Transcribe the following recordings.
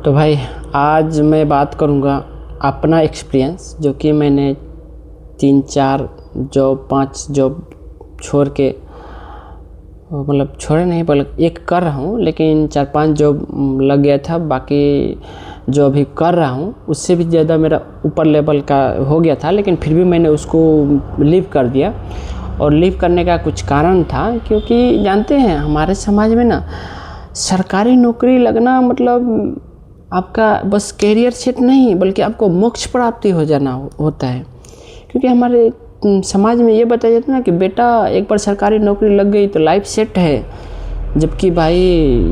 तो भाई आज मैं बात करूँगा अपना एक्सपीरियंस, जो कि मैंने 3-4 जॉब 5 जॉब छोड़ के मतलब छोड़े नहीं बल्कि एक कर रहा हूँ, लेकिन 4-5 जॉब लग गया था। बाकी जो अभी कर रहा हूँ उससे भी ज़्यादा मेरा ऊपर लेवल का हो गया था, लेकिन फिर भी मैंने उसको लीव कर दिया। और लीव करने का कुछ कारण था, क्योंकि जानते हैं हमारे समाज में ना सरकारी नौकरी लगना मतलब आपका बस कैरियर सेट नहीं बल्कि आपको मोक्ष प्राप्ति हो जाना होता है। क्योंकि हमारे समाज में ये बताया जाता है ना कि बेटा एक बार सरकारी नौकरी लग गई तो लाइफ सेट है, जबकि भाई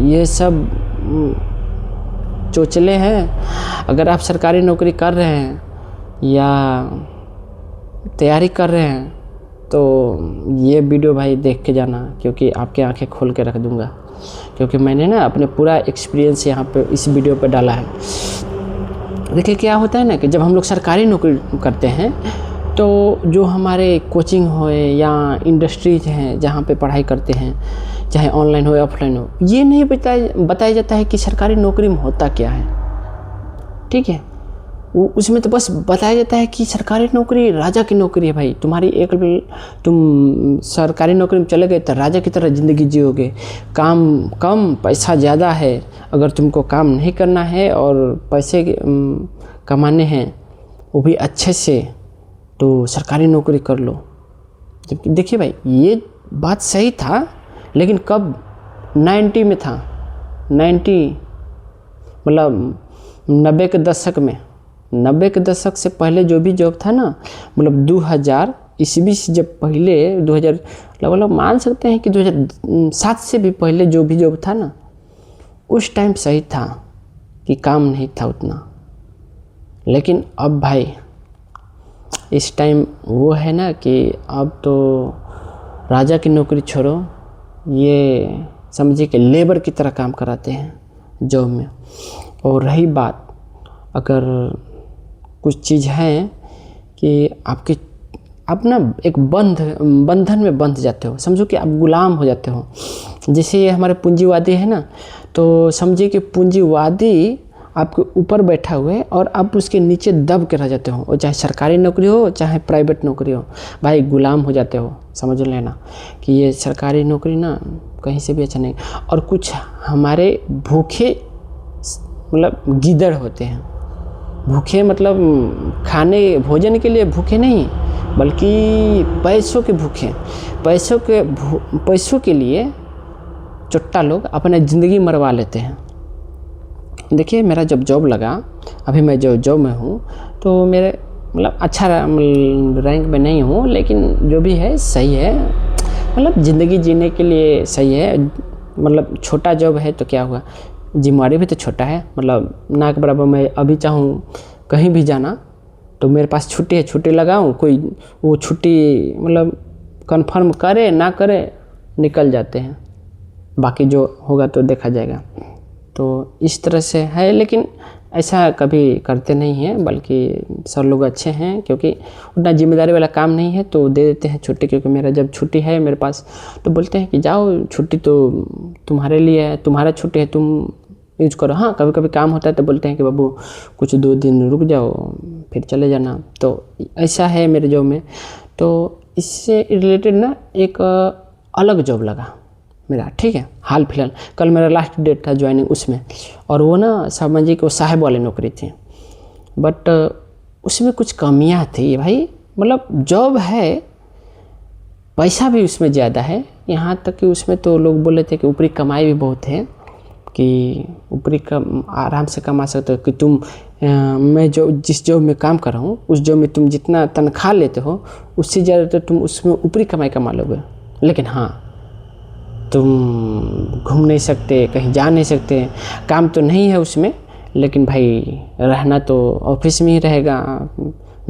ये सब चोचले हैं। अगर आप सरकारी नौकरी कर रहे हैं या तैयारी कर रहे हैं तो ये वीडियो भाई देख के जाना, क्योंकि आपके आंखें खोल के रख दूंगा। क्योंकि मैंने ना अपने पूरा एक्सपीरियंस यहाँ पे इस वीडियो पे डाला है। देखिए क्या होता है ना कि जब हम लोग सरकारी नौकरी करते हैं तो जो हमारे कोचिंग हो या इंडस्ट्रीज हैं जहाँ पे पढ़ाई करते हैं, चाहे ऑनलाइन हो या ऑफलाइन हो, ये नहीं बताया जाता है कि सरकारी नौकरी में होता क्या है। ठीक है, उसमें तो बस बताया जाता है कि सरकारी नौकरी राजा की नौकरी है। भाई तुम सरकारी नौकरी में चले गए तो राजा की तरह ज़िंदगी जियोगे। काम कम पैसा ज़्यादा है। अगर तुमको काम नहीं करना है और पैसे कमाने हैं वो भी अच्छे से, तो सरकारी नौकरी कर लो। जबकि देखिए भाई ये बात सही था, लेकिन कब 90 में था, 90 मतलब 90 के दशक में। 90 के दशक से पहले जो भी जॉब था ना, मतलब 2000 ईस्वी से जब पहले 2000 मतलब मान सकते हैं कि 2007 से भी पहले जो भी जॉब था ना, उस टाइम सही था कि काम नहीं था उतना। लेकिन अब भाई इस टाइम वो है ना कि अब तो राजा की नौकरी छोड़ो, ये समझिए कि लेबर की तरह काम कराते हैं जॉब में। और रही बात, अगर कुछ चीज़ है कि आप ना एक बंधन में बंध जाते हो, समझो कि आप गुलाम हो जाते हो। जैसे ये हमारे पूंजीवादी है ना, तो समझिए कि पूंजीवादी आपके ऊपर बैठा हुआ है और आप उसके नीचे दब के रह जाते हो। और चाहे सरकारी नौकरी हो चाहे प्राइवेट नौकरी हो, भाई गुलाम हो जाते हो। समझ लेना कि ये सरकारी नौकरी ना कहीं से भी अच्छा नहीं। और कुछ हमारे भूखे मतलब गीदड़ होते हैं। भूखे मतलब खाने भोजन के लिए भूखे नहीं, बल्कि पैसों के भूखे। पैसों के लिए चुट्टा लोग अपने ज़िंदगी मरवा लेते हैं। देखिए मेरा जब जॉब लगा, अभी मैं जो जॉब में हूँ, तो मेरे मतलब अच्छा रैंक में नहीं हूँ, लेकिन जो भी है सही है, मतलब ज़िंदगी जीने के लिए सही है। मतलब छोटा जॉब है तो क्या हुआ, जिम्मेवारी भी तो छोटा है। मतलब ना के बराबर मैं अभी चाहूँ कहीं भी जाना तो मेरे पास छुट्टी है, छुट्टी लगाऊँ, कोई वो छुट्टी मतलब कंफर्म करे ना करे निकल जाते हैं। बाकी जो होगा तो देखा जाएगा। तो इस तरह से है, लेकिन ऐसा कभी करते नहीं हैं, बल्कि सब लोग अच्छे हैं, क्योंकि उतना जिम्मेदारी वाला काम नहीं है तो दे देते हैं छुट्टी। क्योंकि मेरा जब छुट्टी है मेरे पास तो बोलते हैं कि जाओ, छुट्टी तो तुम्हारे लिए है, तुम्हारा छुट्टी है, तुम यूज करो। हाँ कभी कभी काम होता है तो बोलते हैं कि बाबू कुछ 2 दिन रुक जाओ फिर चले जाना। तो ऐसा है मेरे जॉब में। तो इससे रिलेटेड ना एक अलग जॉब लगा मेरा, ठीक है, हाल फिलहाल कल मेरा लास्ट डेट था ज्वाइनिंग उसमें। और वो ना समझिए कि वो साहब वाली नौकरी थी, बट उसमें कुछ कमियां थी भाई। मतलब जॉब है, पैसा भी उसमें ज़्यादा है, यहाँ तक कि उसमें तो लोग बोले थे कि ऊपरी कमाई भी बहुत है, कि ऊपरी आराम से कमा सकते हो। कि मैं जो जिस जॉब में काम कर रहा हूँ उस जॉब में तुम जितना तनख्वाह लेते हो उससे ज़्यादा तो तुम उसमें ऊपरी कमाई कमा लोगे। लेकिन हाँ तुम घूम नहीं सकते, कहीं जा नहीं सकते, काम तो नहीं है उसमें, लेकिन भाई रहना तो ऑफिस में ही रहेगा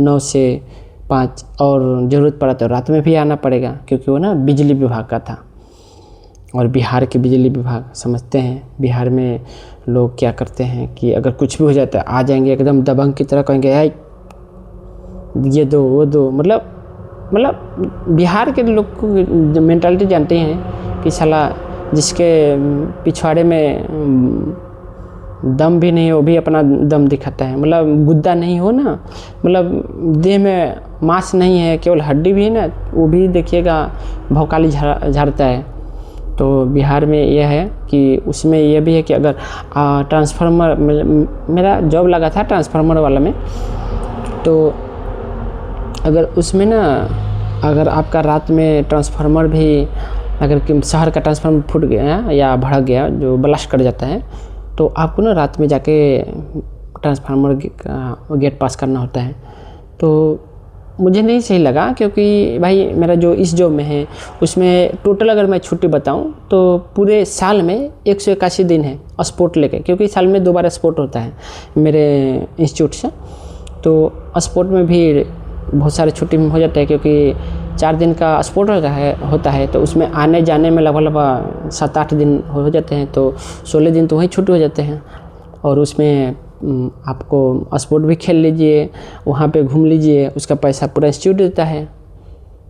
9 से 5, और ज़रूरत पड़ा तो रात में भी आना पड़ेगा, क्योंकि वो ना बिजली विभाग का था। और बिहार के बिजली विभाग समझते हैं, बिहार में लोग क्या करते हैं कि अगर कुछ भी हो जाता है आ जाएंगे एकदम दबंग की तरह, कहेंगे यार ये दो वो दो। मतलब बिहार के लोग को मेंटालिटी जानते हैं कि साला जिसके पिछवाड़े में दम भी नहीं है, वो भी अपना दम दिखाता है। मतलब गुद्दा नहीं हो ना, मतलब देह में मांस नहीं है, केवल हड्डी भी है ना, वो भी देखिएगा भौकाली झाड़ता है। तो बिहार में यह है कि उसमें यह भी है कि अगर ट्रांसफार्मर, मेरा जॉब लगा था ट्रांसफार्मर वाला में, तो अगर उसमें ना, अगर आपका रात में ट्रांसफार्मर भी, अगर शहर का ट्रांसफार्मर फूट गया या भड़क गया, जो ब्लास्ट कर जाता है, तो आपको ना रात में जाके ट्रांसफार्मर का गेट पास करना होता है। तो मुझे नहीं सही लगा, क्योंकि भाई मेरा जो इस जॉब में है उसमें टोटल अगर मैं छुट्टी बताऊं तो पूरे साल में 181 दिन है स्पोर्ट लेके, क्योंकि साल में 2 बार स्पोर्ट होता है मेरे इंस्टीट्यूट से। तो स्पोर्ट में भी बहुत सारे छुट्टी हो जाता है, क्योंकि 4 दिन का स्पोर्ट होता है तो उसमें आने जाने में लगभग 7-8 दिन हो जाते हैं, तो 16 दिन तो वहीं छुट्टी हो जाते हैं। और उसमें आपको स्पोर्ट भी खेल लीजिए, वहाँ पे घूम लीजिए, उसका पैसा पूरा इंस्टीट्यूट देता है।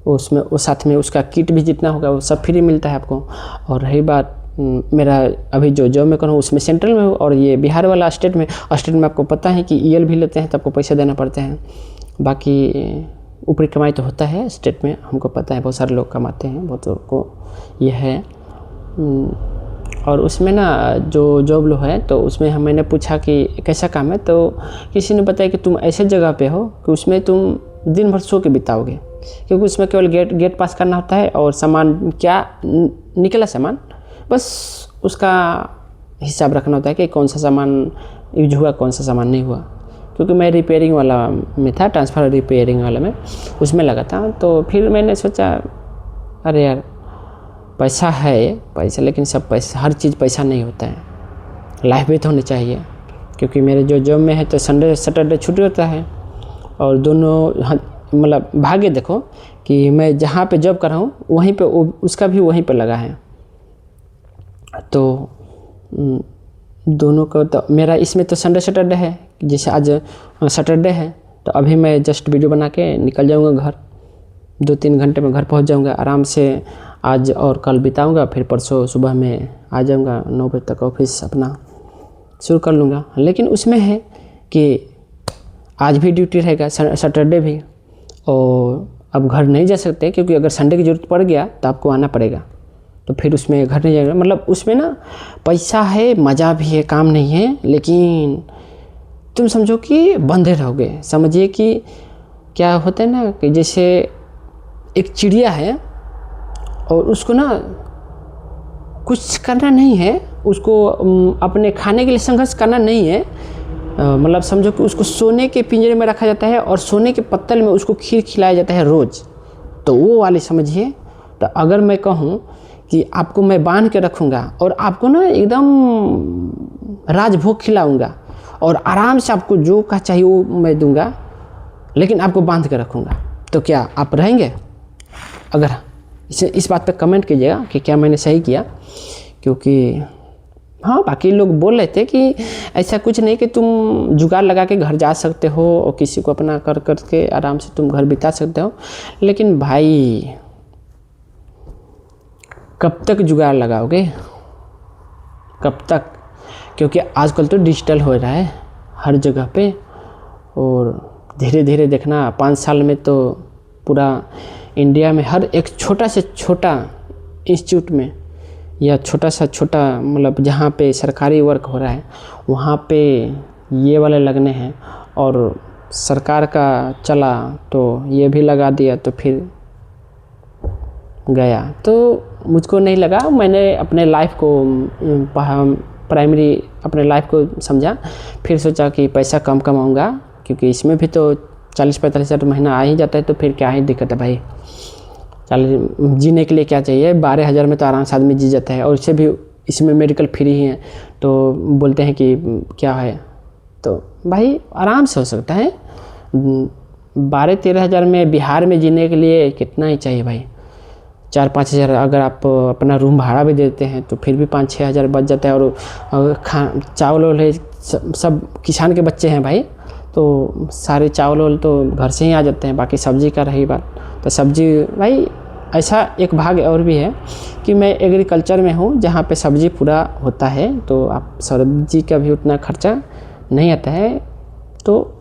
उसमें वो साथ में उसका किट भी जितना होगा वो सब फ्री मिलता है आपको। और रही बात मेरा अभी जो जॉब में करूँ उसमें सेंट्रल में हूँ, और ये बिहार वाला स्टेट में आपको पता है कि ईएल भी लेते हैं तो आपको पैसा देना पड़ते हैं। बाकी ऊपरी कमाई तो होता है स्टेट में, हमको पता है, बहुत सारे लोग कमाते हैं, बहुत लोग को ये है। और उसमें ना जो जॉब लो है तो उसमें मैंने पूछा कि कैसा काम है, तो किसी ने बताया कि तुम ऐसे जगह पे हो कि उसमें तुम दिन भर सो के बिताओगे, क्योंकि उसमें केवल गेट पास करना होता है, और सामान क्या निकला सामान बस उसका हिसाब रखना होता है कि कौन सा सामान यूज हुआ, कौन सा सामान नहीं हुआ। क्योंकि मैं रिपेयरिंग वाला में था, ट्रांसफर रिपेयरिंग वाला में उसमें लगा था। तो फिर मैंने सोचा अरे यार पैसा है पैसा, लेकिन सब पैसा, हर चीज़ पैसा नहीं होता है, लाइफ भी तो होनी चाहिए। क्योंकि मेरे जो जॉब में है तो संडे सैटरडे छुट्टी होता है, और दोनों मतलब भाग्य देखो कि मैं जहाँ पे जॉब कर रहा हूँ वहीं पे उसका भी वहीं पे लगा है। तो दोनों को तो मेरा इसमें तो संडे सैटरडे है, जैसे आज सैटरडे है तो अभी मैं जस्ट वीडियो बना के निकल जाऊँगा घर, 2-3 घंटे में घर पहुँच जाऊँगा आराम से। आज और कल बिताऊँगा, फिर परसों सुबह में आ जाऊँगा, 9 बजे तक ऑफिस अपना शुरू कर लूँगा। लेकिन उसमें है कि आज भी ड्यूटी रहेगा, सैटरडे भी, और अब घर नहीं जा सकते, क्योंकि अगर संडे की ज़रूरत पड़ गया तो आपको आना पड़ेगा, तो फिर उसमें घर नहीं जाएगा। मतलब उसमें ना पैसा है, मज़ा भी है, काम नहीं है, लेकिन तुम समझो कि बंधे रहोगे। समझिए कि क्या होता है ना कि जैसे एक चिड़िया है और उसको ना कुछ करना नहीं है, उसको अपने खाने के लिए संघर्ष करना नहीं है, मतलब समझो कि उसको सोने के पिंजरे में रखा जाता है और सोने के पत्तल में उसको खीर खिलाया जाता है रोज़, तो वो वाले समझिए। तो अगर मैं कहूँ कि आपको मैं बांध के रखूँगा और आपको ना एकदम राजभोग खिलाऊँगा और आराम से आपको जो का चाहिए वो मैं दूँगा, लेकिन आपको बांध के रखूँगा, तो क्या आप रहेंगे? अगर इस बात पे कमेंट कीजिएगा कि क्या मैंने सही किया। क्योंकि हाँ, बाकी लोग बोल रहे थे कि ऐसा कुछ नहीं कि तुम जुगाड़ लगा के घर जा सकते हो और किसी को अपना कर के आराम से तुम घर बिता सकते हो, लेकिन भाई कब तक जुगाड़ लगाओगे, कब तक? क्योंकि आजकल तो डिजिटल हो रहा है हर जगह पे, और धीरे धीरे देखना 5 साल में तो पूरा इंडिया में हर एक छोटा से छोटा इंस्टीट्यूट में या छोटा सा छोटा मतलब जहाँ पे सरकारी वर्क हो रहा है वहाँ पे ये वाले लगने हैं। और सरकार का चला तो ये भी लगा दिया तो फिर गया। तो मुझको नहीं लगा, मैंने अपने लाइफ को प्राइमरी अपने लाइफ को समझा, फिर सोचा कि पैसा कम कमाऊँगा, क्योंकि इसमें भी तो 40-45 हज़ार महीना आ ही जाता है, तो फिर क्या ही दिक्कत है भाई। जीने के लिए क्या चाहिए, 12 हज़ार में तो आराम से आदमी जी जाता है, और इससे भी इसमें मेडिकल फ्री ही है। तो बोलते हैं कि क्या है, तो भाई आराम से हो सकता है। 12-13 हज़ार में बिहार में जीने के लिए कितना ही चाहिए भाई, 4-5 हज़ार अगर आप अपना रूम भाड़ा भी देते हैं तो फिर भी 5-6 हज़ार बच जाता है। और चावल है, सब किसान के बच्चे हैं भाई, तो सारे चावल तो घर से ही आ जाते हैं। बाकी सब्ज़ी का रही बात, तो सब्ज़ी भाई ऐसा एक भाग और भी है कि मैं एग्रीकल्चर में हूँ जहाँ पे सब्ज़ी पूरा होता है, तो आप सब्ज़ी का भी उतना खर्चा नहीं आता है, तो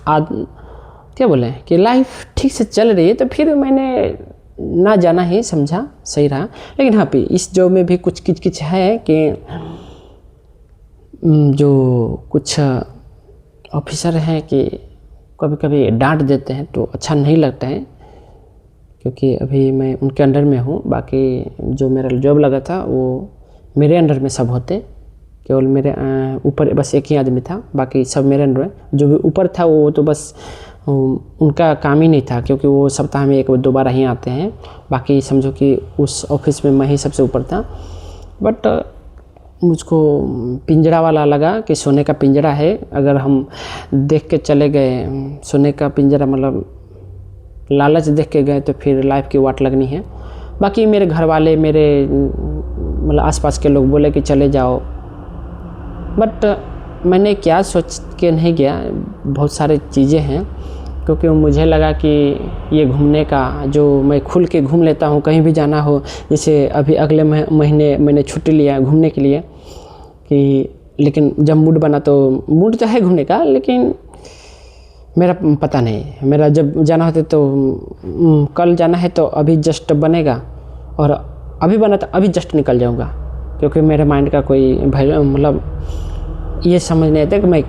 क्या बोले कि लाइफ ठीक से चल रही है। तो फिर मैंने ना जाना ही समझा सही रहा। लेकिन हाँ, इस जॉब में भी कुछ किच है कि जो कुछ ऑफिसर हैं कि कभी कभी डांट देते हैं, तो अच्छा नहीं लगता है, क्योंकि अभी मैं उनके अंडर में हूँ। बाकी जो मेरा जॉब लगा था वो मेरे अंडर में सब होते, केवल मेरे ऊपर बस एक ही आदमी था, बाकी सब मेरे अंडर में। जो भी ऊपर था वो तो बस उनका काम ही नहीं था, क्योंकि वो सप्ताह में 1-2 बार ही आते हैं। बाकी समझो कि उस ऑफिस में मैं ही सबसे ऊपर था। बट मुझको पिंजरा वाला लगा कि सोने का पिंजरा है, अगर हम देख के चले गए सोने का पिंजरा, मतलब लालच देख के गए, तो फिर लाइफ की वाट लगनी है। बाकी मेरे घर वाले, मेरे मतलब आसपास के लोग बोले कि चले जाओ, बट मैंने क्या सोच के नहीं गया। बहुत सारी चीज़ें हैं, क्योंकि मुझे लगा कि ये घूमने का, जो मैं खुल के घूम लेता हूँ, कहीं भी जाना हो, जैसे अभी अगले महीने मैंने छुट्टी लिया घूमने के लिए, कि लेकिन जब मूड बना, तो मूड तो है घूमने का, लेकिन मेरा पता नहीं, मेरा जब जाना होता तो कल जाना है तो अभी जस्ट बनेगा, और अभी बना तो अभी जस्ट निकल जाऊँगा, क्योंकि मेरे माइंड का कोई मतलब ये समझ नहीं आता कि मैं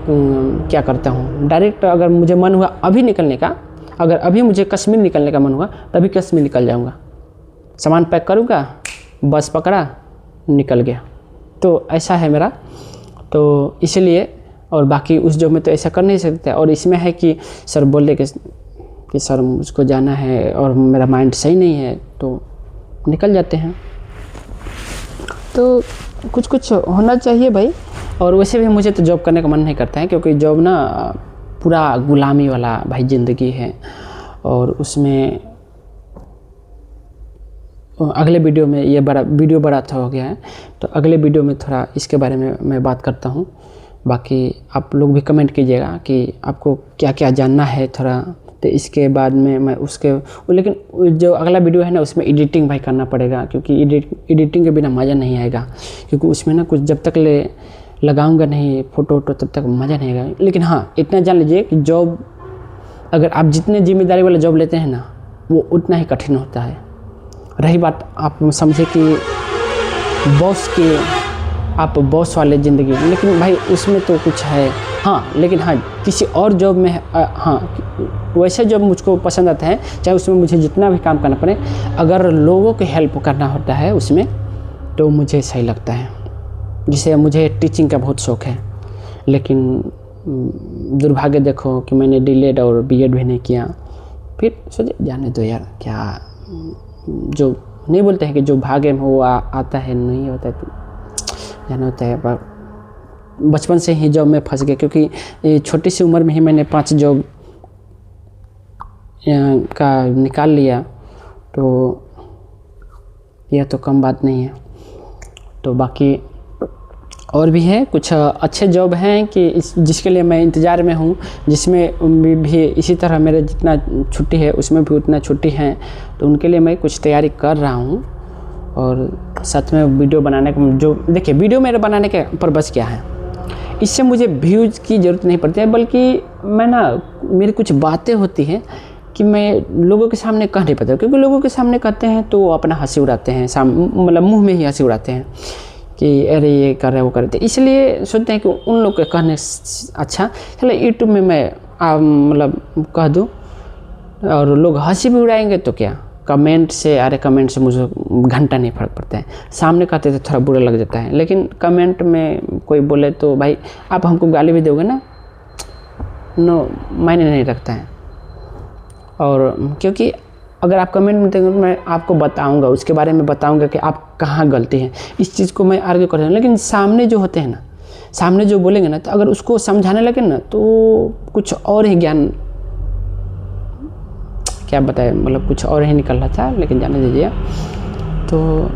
क्या करता हूँ। डायरेक्ट अगर मुझे मन हुआ अभी निकलने का, अगर अभी मुझे कश्मीर निकलने का मन हुआ, तभी कश्मीर निकल जाऊँगा। सामान पैक करूँगा, बस पकड़ा, निकल गया। तो ऐसा है मेरा, तो इसलिए। और बाकी उस जॉब में तो ऐसा कर नहीं सकते। और इसमें है कि सर बोले कि सर मुझको जाना है और मेरा माइंड सही नहीं है, तो निकल जाते हैं। तो कुछ होना चाहिए भाई। और वैसे भी मुझे तो जॉब करने का मन नहीं करता है, क्योंकि जॉब ना पूरा गुलामी वाला भाई ज़िंदगी है। और उसमें अगले वीडियो में ये वीडियो बड़ा था हो गया है, तो अगले वीडियो में थोड़ा इसके बारे में मैं बात करता हूँ। बाकी आप लोग भी कमेंट कीजिएगा कि आपको क्या क्या जानना है थोड़ा, तो इसके बाद में मैं उसके, लेकिन जो अगला वीडियो है ना, उसमें एडिटिंग भाई करना पड़ेगा, क्योंकि एडिटिंग के बिना मज़ा नहीं आएगा। क्योंकि उसमें ना कुछ जब तक लगाऊंगा नहीं फ़ोटो तब तक मज़ा नहीं आएगा। लेकिन हाँ, इतना जान लीजिए कि जॉब, अगर आप जितने जिम्मेदारी वाला जॉब लेते हैं ना, वो उतना ही कठिन होता है। रही बात आप समझे कि बॉस के, आप बॉस वाले ज़िंदगी, लेकिन भाई उसमें तो कुछ है। हाँ, लेकिन हाँ, किसी और जॉब में हाँ, वैसे जॉब मुझको पसंद आता है, चाहे उसमें मुझे जितना भी काम करना पड़े, अगर लोगों की हेल्प करना होता है उसमें, तो मुझे सही लगता है। जिसे मुझे टीचिंग का बहुत शौक़ है, लेकिन दुर्भाग्य देखो कि मैंने डीलेड और बीएड भी नहीं किया। फिर सोचे जाने दो यार, क्या जो नहीं बोलते हैं कि जो भाग्य में वो आता है, नहीं होता है तो जाना होता है। पर बचपन से ही जॉब में फंस गए, क्योंकि छोटी सी उम्र में ही मैंने 5 जॉब का निकाल लिया, तो यह तो कम बात नहीं है। तो बाकी और भी है कुछ अच्छे जॉब हैं कि जिसके लिए मैं इंतज़ार में हूँ, जिसमें भी इसी तरह मेरे जितना छुट्टी है उसमें भी उतना छुट्टी है, तो उनके लिए मैं कुछ तैयारी कर रहा हूँ। और साथ में वीडियो बनाने का, जो देखिए वीडियो मेरे बनाने के पर्पज़ क्या है, इससे मुझे व्यूज़ की ज़रूरत नहीं पड़ती है, बल्कि मैं ना, मेरी कुछ बातें होती हैं कि मैं लोगों के सामने कह नहीं पाता, क्योंकि लोगों के सामने कहते हैं तो अपना हंसी उड़ाते हैं, मतलब मुँह में ही हंसी उड़ाते हैं कि अरे ये कर रहे वो करते, इसलिए सोचते हैं कि उन लोग के कहने अच्छा चलो यूट्यूब में मैं मतलब कह दूँ और लोग हंसी भी उड़ाएंगे तो क्या, कमेंट से, अरे कमेंट से मुझे घंटा नहीं फ़र्क पड़ता है। सामने कहते तो थोड़ा बुरा लग जाता है, लेकिन कमेंट में कोई बोले तो भाई आप हमको गाली भी दोगे ना, नो मायने नहीं रखता है। और क्योंकि अगर आप कमेंट में देंगे तो मैं आपको बताऊंगा, उसके बारे में बताऊंगा कि आप कहाँ गलती हैं, इस चीज़ को मैं आर्ग्यू कर रहा हूँ। लेकिन सामने जो होते हैं ना, सामने जो बोलेंगे ना, तो अगर उसको समझाने लगे ना, तो कुछ और ही ज्ञान, क्या बताए, मतलब कुछ और ही निकल रहा था, लेकिन जाने दीजिए। तो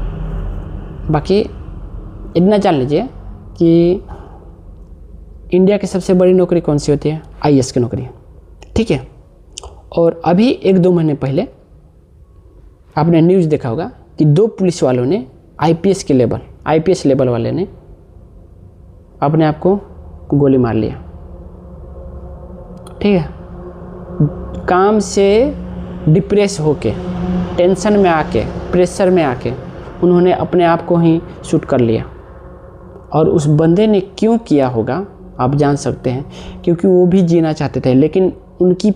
बाकी इतना जान लीजिए कि इंडिया की सबसे बड़ी नौकरी कौन सी होती है, आईएएस की नौकरी, ठीक है। और अभी 1-2 महीने पहले आपने न्यूज़ देखा होगा कि 2 पुलिस वालों ने आईपीएस लेवल वाले ने अपने आप को गोली मार लिया। ठीक है, काम से डिप्रेस होके, टेंशन में आके, प्रेशर में आके उन्होंने अपने आप को ही शूट कर लिया। और उस बंदे ने क्यों किया होगा आप जान सकते हैं, क्योंकि वो भी जीना चाहते थे, लेकिन उनकी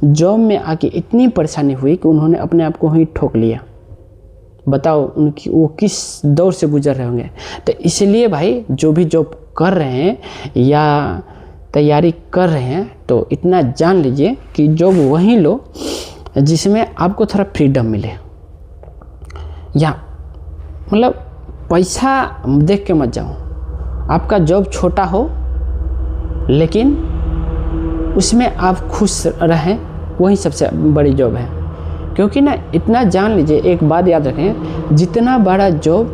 जॉब में आके इतनी परेशानी हुई कि उन्होंने अपने आप को ही ठोक लिया। बताओ उनकी वो किस दौर से गुजर रहे होंगे। तो इसलिए भाई जो भी जॉब कर रहे हैं या तैयारी कर रहे हैं तो इतना जान लीजिए कि जॉब वहीं लो जिसमें आपको थोड़ा फ्रीडम मिले, या मतलब पैसा देख के मत जाओ। आपका जॉब छोटा हो लेकिन उसमें आप खुश रहें, वही सबसे बड़ी जॉब है। क्योंकि ना इतना जान लीजिए, एक बात याद रखें, जितना बड़ा जॉब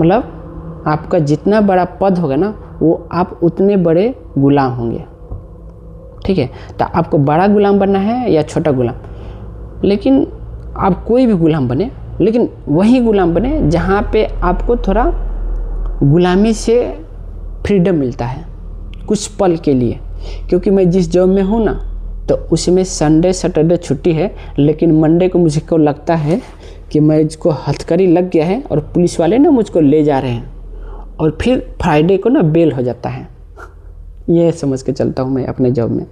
मतलब आपका जितना बड़ा पद होगा ना, वो आप उतने बड़े गुलाम होंगे। ठीक है, तो आपको बड़ा गुलाम बनना है या छोटा गुलाम, लेकिन आप कोई भी गुलाम बने, लेकिन वही गुलाम बने जहाँ पे आपको थोड़ा गुलामी से फ्रीडम मिलता है कुछ पल के लिए। क्योंकि मैं जिस जॉब में हूँ ना, तो उसमें संडे सैटरडे छुट्टी है, लेकिन मंडे को मुझको लगता है कि मुझको हथकड़ी लग गया है और पुलिस वाले ना मुझको ले जा रहे हैं, और फिर फ्राइडे को ना बेल हो जाता है। ये समझ के चलता हूँ मैं अपने जॉब में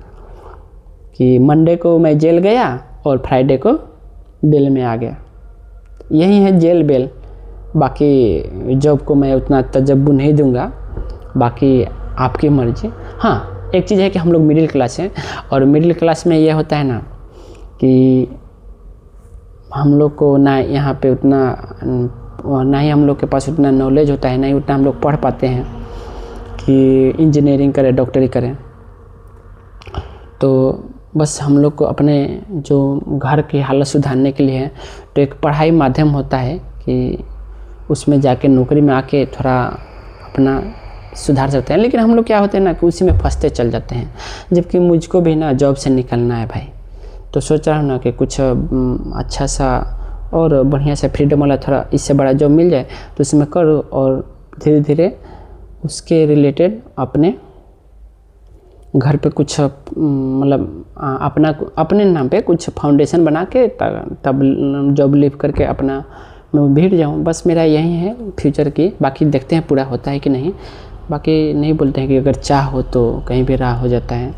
कि मंडे को मैं जेल गया और फ्राइडे को बेल में आ गया। यही है जेल बेल। बाकी जॉब को मैं उतना तजब्बु नहीं दूंगा, बाकी आपकी मर्जी। हाँ, एक चीज़ है कि हम लोग मिडिल क्लास हैं, और मिडिल क्लास में ये होता है ना कि हम लोग को ना यहाँ पे उतना, ना ही हम लोग के पास उतना नॉलेज होता है, ना ही उतना हम लोग पढ़ पाते हैं कि इंजीनियरिंग करें, डॉक्टरी करें। तो बस हम लोग को अपने जो घर की हालत सुधारने के लिए है, तो एक पढ़ाई माध्यम होता है कि उसमें जाके नौकरी में आके थोड़ा अपना सुधार सकते हैं। लेकिन हम लोग क्या होते हैं ना कि उसी में फंसते चल जाते हैं। जबकि मुझको भी ना जॉब से निकलना है भाई, तो सोच रहा हूँ ना कि कुछ अच्छा सा और बढ़िया सा फ्रीडम वाला थोड़ा इससे बड़ा जॉब मिल जाए तो उसमें करो, और धीरे धीरे उसके रिलेटेड अपने घर पे कुछ मतलब अपने नाम पे कुछ फाउंडेशन बना के तब जॉब लीव करके अपना मैं भीड़ जाऊँ। बस मेरा यही है फ्यूचर की। बाकी देखते हैं पूरा होता है कि नहीं। बाकी नहीं बोलते हैं कि अगर चाह हो तो कहीं भी राह हो जाता है,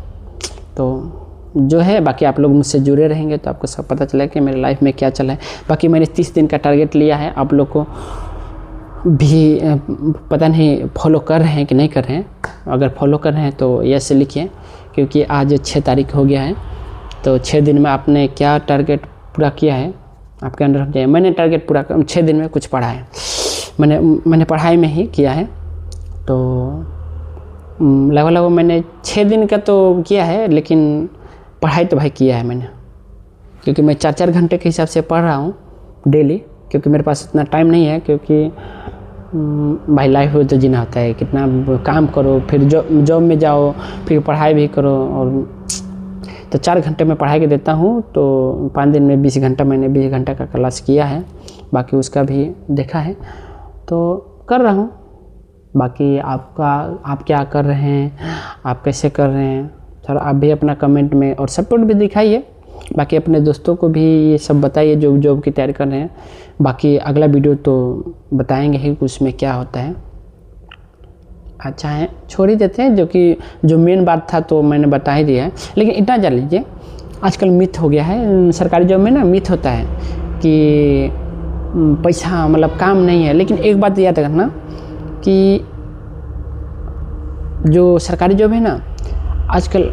तो जो है बाकी आप लोग मुझसे जुड़े रहेंगे तो आपको सब पता चला कि मेरे लाइफ में क्या चला है। बाकी मैंने 30 दिन का टारगेट लिया है, आप लोग को भी पता नहीं फॉलो कर रहे हैं कि नहीं कर रहे हैं। अगर फॉलो कर रहे हैं तो यस लिखिए, क्योंकि आज 6 तारीख हो गया है, तो 6 दिन में आपने क्या टारगेट पूरा किया है आपके अंदर हो जाए। मैंने टारगेट पूरा 6 दिन में कुछ पढ़ा है, मैंने पढ़ाई में ही किया है। तो लगभग मैंने 6 दिन का तो किया है, लेकिन पढ़ाई तो भाई किया है मैंने, क्योंकि मैं 4-4 घंटे के हिसाब से पढ़ रहा हूँ डेली, क्योंकि मेरे पास इतना टाइम नहीं है। क्योंकि भाई लाइफ में तो जीना होता है, कितना काम करो, फिर जॉब में जाओ, फिर पढ़ाई भी करो, और तो 4 घंटे में पढ़ाई के देता हूँ। तो 5 दिन में 20 घंटा मैंने 20 घंटा का क्लास किया है, बाकी उसका भी देखा है तो कर रहा हूँ। बाकी आप क्या कर रहे हैं, आप कैसे कर रहे हैं, थोड़ा आप भी अपना कमेंट में और सपोर्ट भी दिखाइए। बाकी अपने दोस्तों को भी ये सब बताइए जो जॉब की तैयारी कर रहे हैं। बाकी अगला वीडियो तो बताएंगे ही कि उसमें क्या होता है। अच्छा है, छोड़ ही देते हैं, जो मेन बात था तो मैंने बता ही दिया है। लेकिन इतना जान लीजिए, आजकल मिथ हो गया है सरकारी जॉब में ना, मिथ होता है कि पैसा मतलब काम नहीं है। लेकिन एक बात याद रखना कि जो सरकारी जॉब है ना, आजकल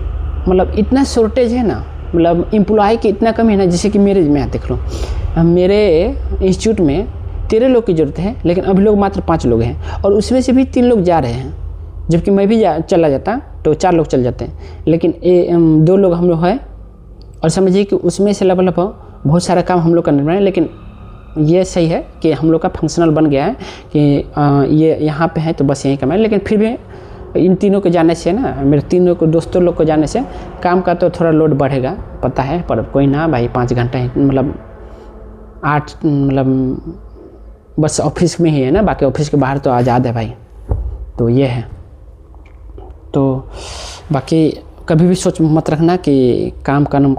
मतलब इतना शॉर्टेज है ना, मतलब एम्प्लॉय की इतना कमी है ना। जैसे कि मेरे में देख लो, मेरे इंस्टीट्यूट में 13 लोग की ज़रूरत है, लेकिन अभी लोग मात्र 5 लोग हैं, और उसमें से भी 3 लोग जा रहे हैं। जबकि मैं भी चला जाता तो 4 लोग चल जाते हैं, लेकिन 2 लोग हम लोग हैं। और समझिए कि उसमें से लगभग बहुत सारा काम हम लोग करना पड़ा है। लेकिन ये सही है कि हम लोग का फंक्शनल बन गया है कि ये यहाँ पे है तो बस यहीं काम है। लेकिन फिर भी इन तीनों के जाने से ना, मेरे तीनों को दोस्तों लोग को जाने से काम का तो थोड़ा लोड बढ़ेगा, पता है। पर कोई ना भाई, 5 घंटा ही मतलब मतलब बस ऑफिस में ही है ना, बाकी ऑफिस के बाहर तो आज़ाद है भाई। तो ये है। तो बाकी कभी भी सोच मत रखना कि काम करना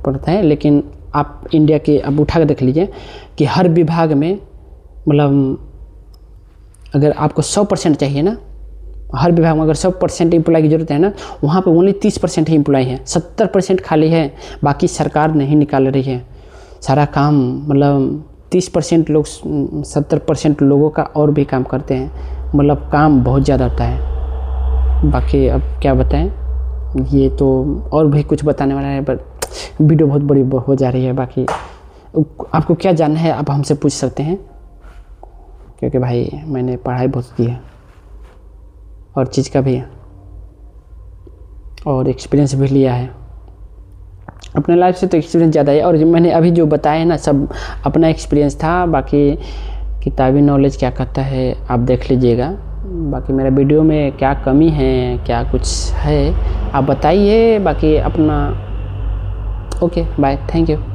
पड़ता है, लेकिन आप इंडिया के अब उठा कर देख लीजिए कि हर विभाग में मतलब अगर आपको 100% चाहिए ना, हर विभाग में अगर 100% एम्प्लॉय की ज़रूरत है ना, वहाँ पे ओनली 30% ही एम्प्लॉय हैं, 70% खाली है। बाकी सरकार नहीं निकाल रही है सारा काम, मतलब 30% लोग 70% लोगों का और भी काम करते हैं, मतलब काम बहुत ज़्यादा होता है। बाकी अब क्या बताएं, ये तो और भी कुछ बताने वाला है पर वीडियो बहुत बड़ी हो जा रही है। बाकी आपको क्या जानना है आप हमसे पूछ सकते हैं, क्योंकि भाई मैंने पढ़ाई बहुत की है और चीज़ का भी है और एक्सपीरियंस भी लिया है अपने लाइफ से, तो एक्सपीरियंस ज़्यादा है। और मैंने अभी जो बताया है ना सब अपना एक्सपीरियंस था, बाकी किताबी नॉलेज क्या कहता है आप देख लीजिएगा। बाकी मेरा वीडियो में क्या कमी है, क्या कुछ है आप बताइए। बाकी अपना ओके बाय, थैंक यू।